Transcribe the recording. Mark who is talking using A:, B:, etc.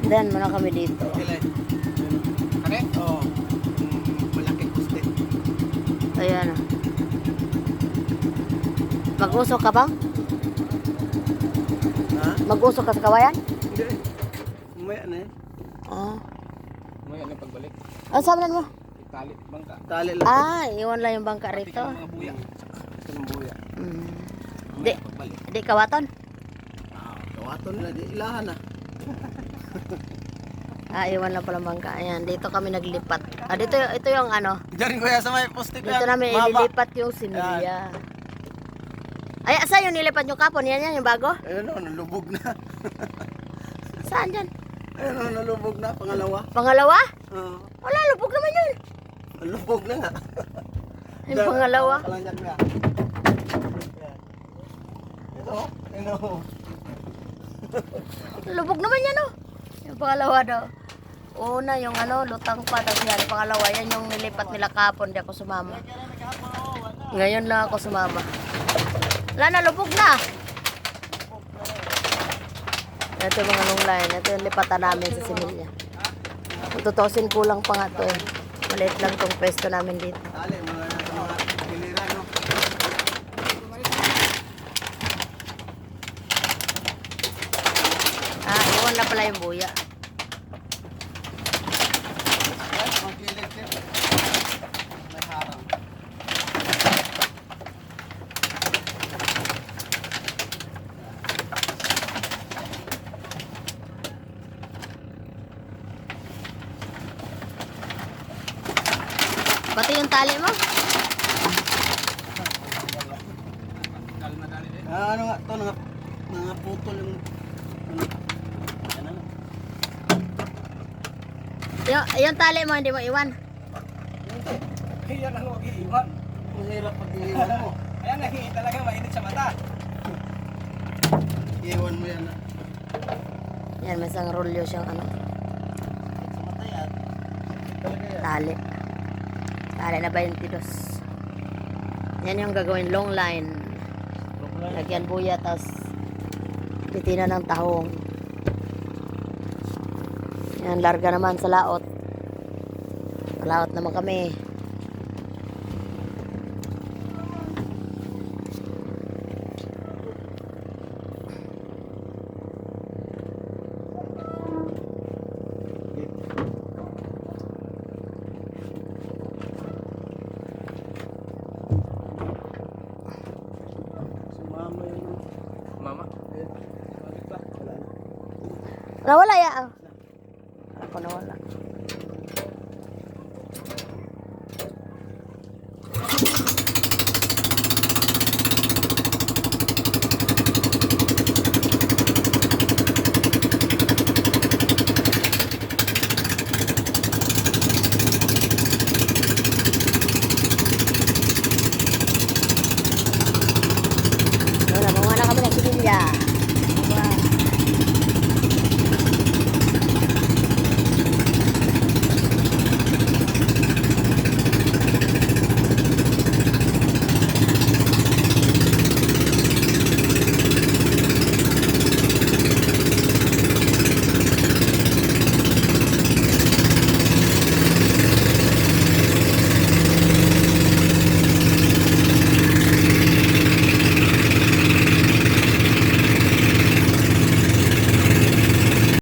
A: Then, muna kami dito.
B: Kailan? Kare? Oo. Malaking poste.
A: Ayan. Mag-usok ka ba?
B: Ha?
A: Mag-usok ka sa kawayan?
B: Hindi. Mamaya na yan.
A: Ah.
B: Mamaya na pagbalik.
A: Ano sabi mo?
B: Tali, bangka. Tali lang.
A: Ah, iwan lang yung bangka rito.
B: Mga buya. Ito ng buya.
A: Mm. Di,
B: Mamaya pagbalik.
A: di kawaton?
B: Kawaton na. Di ilahan na.
A: Ah, iwan lang pala bangka. Ayan, dito kami naglipat. Ah, dito, ito yung ano.
B: Diyan kuya sa may poste.
A: Dito namin ililipat yung similya. Ay, saan yung nilipat yung kapon? Yan, yung bago?
B: Ayun o, nalubog na.
A: Saan dyan?
B: Ayun o, nalubog na. Pangalawa.
A: Pangalawa?
B: Oo.
A: Wala, lubog naman yun.
B: Nalubog na nga.
A: Yung pangalawa.
B: Kalang dyan kuya. Ito, ayun o.
A: Lubog naman yan, oh. Yung pangalawa daw. Una, yung ano, lutang pa. Tapos yan, yung pangalawa, yan yung nilipat nila kapon. Di ako sumama. Ngayon lang ako sumama. Wala na, lubog na. Ito yung mga long line. Ito yung lipatan namin sa similya. Kung tutusin, kulang pa nga ito eh. Maliit lang itong pwesto namin dito.
B: Tali, mga pilira, no?
A: Ah, iwan na pala yung buya.
B: Magkilig din. May harang.
A: Pati yung tali mo.
B: Ano nga, ito, mga putol yung... Ano?
A: Yung tali mo, hindi mo iwan.
B: Yan ang huwag iiwan. Mahirap pag iiwan mo. Ayan, nahingi talaga, mainit sa mata. Iiwan mo yan.
A: Yan, may isang rolyo siyang ano,
B: Sa mata yan. Talaga yan.
A: tali. Tali na 22. Yan yung gagawin long line. Lagyan buya, tapos titina ng tahong. Yan, larga naman sa laot. Laot naman kami.
B: Sumama yun. Mama?
A: Nawala ya. Ako nawala.